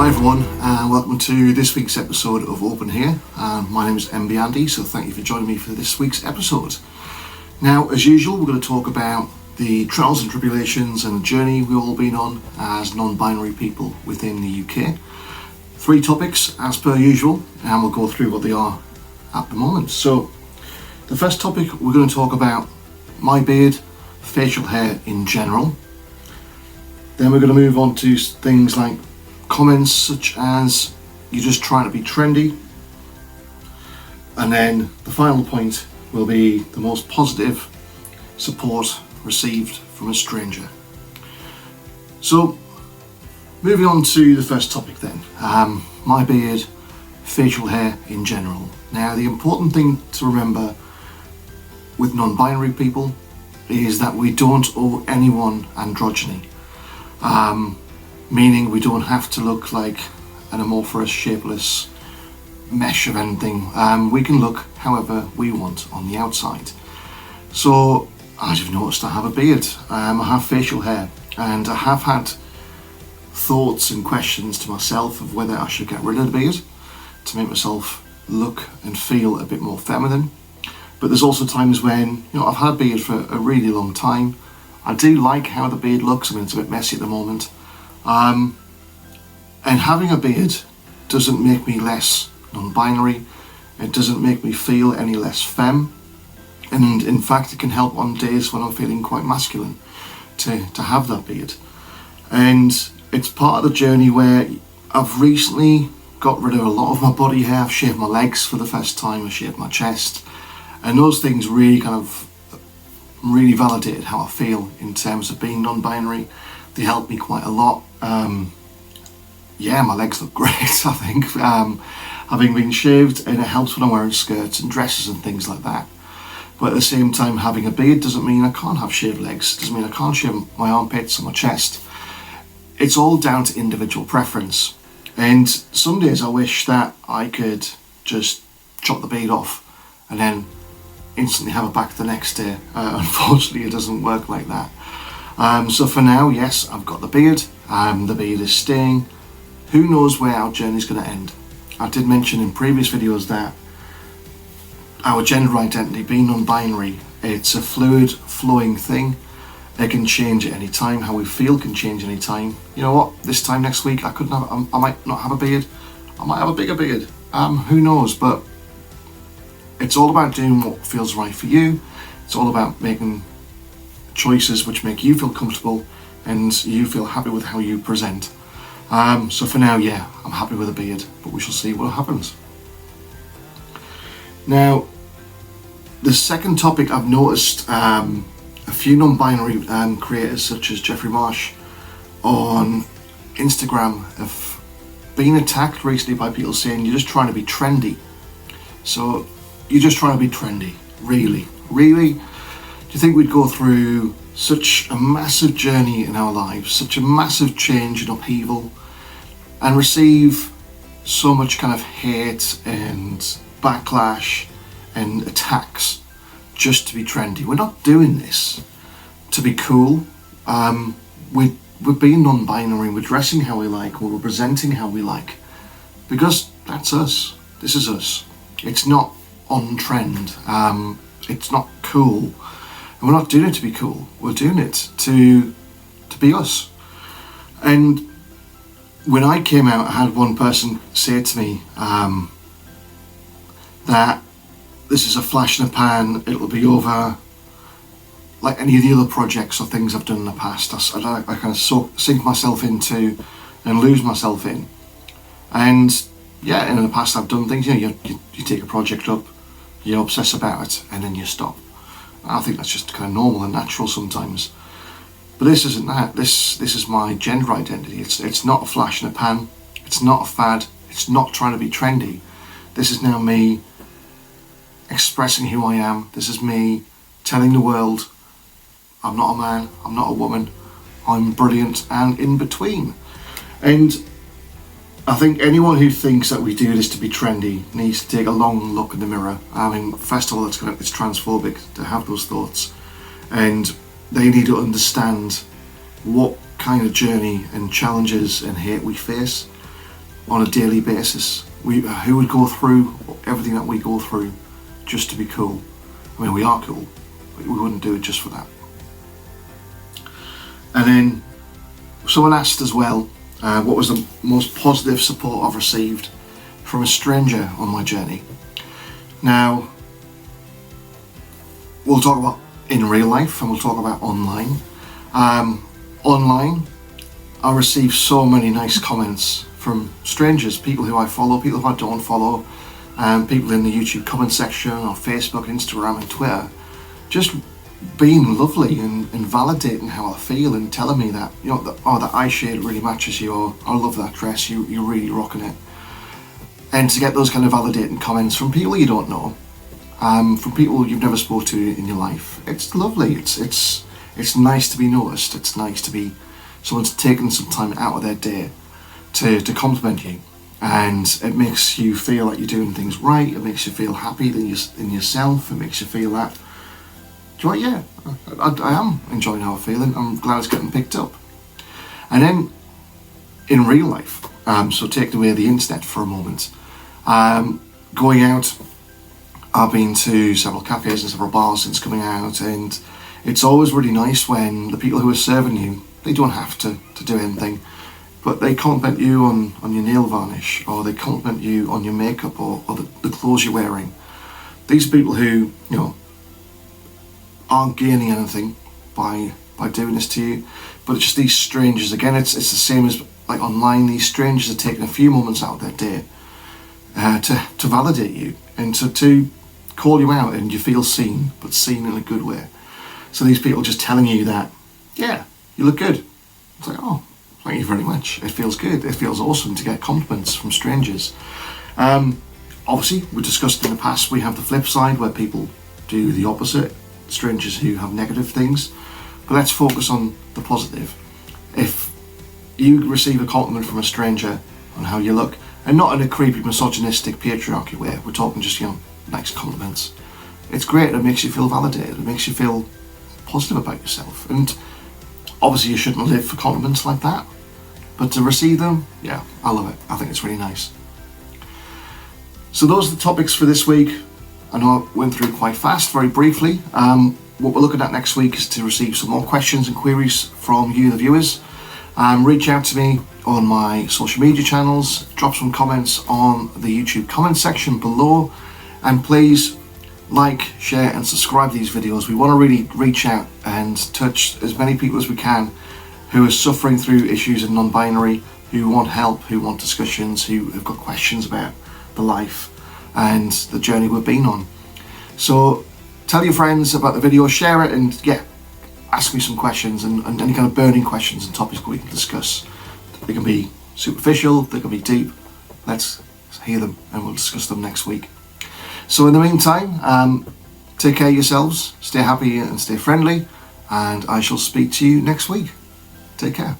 Hi everyone, and welcome to this week's episode of Open Here. My name is Enby Andy, so thank you for joining me for this week's episode. Now, as usual, we're going to talk about the trials and tribulations and the journey we've all been on as non-binary people within the UK. 3 topics as per usual, and we'll go through what they are at the moment. So, the first topic, we're going to talk about my beard, facial hair in general. Then we're going to move on to things like comments such as you're just trying to be trendy, and then the final point will be the most positive support received from a stranger. So moving on to the first topic then, my beard, facial hair in general. Now the important thing to remember with non-binary people is that we don't owe anyone androgyny. Meaning we don't have to look like an amorphous, shapeless mesh of anything. We can look however we want on the outside. So, as you've noticed, I have a beard, I have facial hair, and I have had thoughts and questions to myself of whether I should get rid of the beard to make myself look and feel a bit more feminine. But there's also times when, I've had a beard for a really long time. I do like how the beard looks. I mean, it's a bit messy at the moment. And having a beard doesn't make me less non-binary. It doesn't make me feel any less femme. And in fact, it can help on days when I'm feeling quite masculine to have that beard. And it's part of the journey where I've recently got rid of a lot of my body hair. I've shaved my legs for the first time. I shaved my chest. And those things really really validated how I feel in terms of being non-binary. They helped me quite a lot. My legs look great, I think, having been shaved, and it helps when I'm wearing skirts and dresses and things like that. But at the same time, having a beard doesn't mean I can't have shaved legs. It doesn't mean I can't shave my armpits or my chest. It's all down to individual preference. And some days I wish that I could just chop the beard off and then instantly have it back the next day. Unfortunately, it doesn't work like that. So for now, yes, I've got the beard. The beard is staying. Who knows where our journey is going to end? I did mention in previous videos that our gender identity, being non-binary, it's a fluid, flowing thing. It can change at any time. How we feel can change any time. You know what? This time next week, I might not have a beard. I might have a bigger beard. Who knows? But it's all about doing what feels right for you. It's all about making choices which make you feel comfortable and you feel happy with how you present. So for now, yeah, I'm happy with a beard, but we shall see what happens. Now, the second topic, I've noticed a few non-binary creators such as Jeffrey Marsh on Instagram have been attacked recently by people saying you're just trying to be trendy. So you're just trying to be trendy, really? Really? Do you think we'd go through such a massive journey in our lives, such a massive change and upheaval, and receive so much kind of hate and backlash and attacks just to be trendy? We're not doing this to be cool. We're being non-binary, we're dressing how we like, we're presenting how we like, because that's us. This is us. It's not on trend. It's not cool. And we're not doing it to be cool. We're doing it to be us. And when I came out, I had one person say to me that this is a flash in the pan, it'll be over like any of the other projects or things I've done in the past. I kind of sink myself into and lose myself in. And yeah, in the past I've done things, you take a project up, you obsess about it, and then you stop. I think that's just kind of normal and natural sometimes. But this isn't that. This is my gender identity. It's not a flash in a pan. It's not a fad. It's not trying to be trendy. This is now me expressing who I am. This is me telling the world I'm not a man, I'm not a woman, I'm brilliant and in between. And I think anyone who thinks that we do this to be trendy needs to take a long look in the mirror. I mean, first of all, it's transphobic to have those thoughts, and they need to understand what kind of journey and challenges and hate we face. on a daily basis. Who would go through everything that we go through just to be cool? I mean, we are cool, but we wouldn't do it just for that. And then someone asked as well, what was the most positive support I've received from a stranger on my journey? Now, we'll talk about in real life and we'll talk about online. Online, I received so many nice comments from strangers, people who I follow, people who I don't follow, people in the YouTube comment section or Facebook, Instagram and Twitter, just being lovely and validating how I feel and telling me that, you know, that eye shade really matches you, or I love that dress, you're really rocking it. And to get those kind of validating comments from people you don't know, from people you've never spoken to in your life, it's lovely. It's nice to be noticed. It's nice to be someone's taking some time out of their day to compliment you, and it makes you feel like you're doing things right. It makes you feel happy in yourself. It makes you feel that, do you know what, yeah, I am enjoying how I feel, and I'm glad it's getting picked up. And then in real life, so taking away the internet for a moment, going out, I've been to several cafes and several bars since coming out, and it's always really nice when the people who are serving you, they don't have to do anything, but they compliment you on your nail varnish, or they compliment you on your makeup, or the clothes you're wearing. These are people who, you know, aren't gaining anything by doing this to you, but it's just these strangers. Again, it's the same as like online. These strangers are taking a few moments out of their day to validate you and to call you out, and you feel seen, but seen in a good way. So these people just telling you that, yeah, you look good. It's like, oh, thank you very much. It feels good. It feels awesome to get compliments from strangers. Obviously, we discussed in the past, we have the flip side where people do the opposite, strangers who have negative things. But let's focus on the positive. If you receive a compliment from a stranger on how you look, and not in a creepy, misogynistic, patriarchy way, we're talking just, you know, nice compliments. It's great. It makes you feel validated. It makes you feel positive about yourself. And obviously you shouldn't live for compliments like that, but to receive them, yeah, I love it. I think it's really nice. So those are the topics for this week. I know I went through quite fast, very briefly. What we're looking at next week is to receive some more questions and queries from you, the viewers. Reach out to me on my social media channels, drop some comments on the YouTube comment section below, and please like, share and subscribe to these videos. We want to really reach out and touch as many people as we can who are suffering through issues in non-binary, who want help, who want discussions, who have got questions about the life and the journey we've been on. So tell your friends about the video, share it, and yeah, ask me some questions and any kind of burning questions and topics we can discuss. They can be superficial, they can be deep. Let's hear them and we'll discuss them next week. So in the meantime, take care of yourselves, stay happy and stay friendly, and I shall speak to you next week. Take care.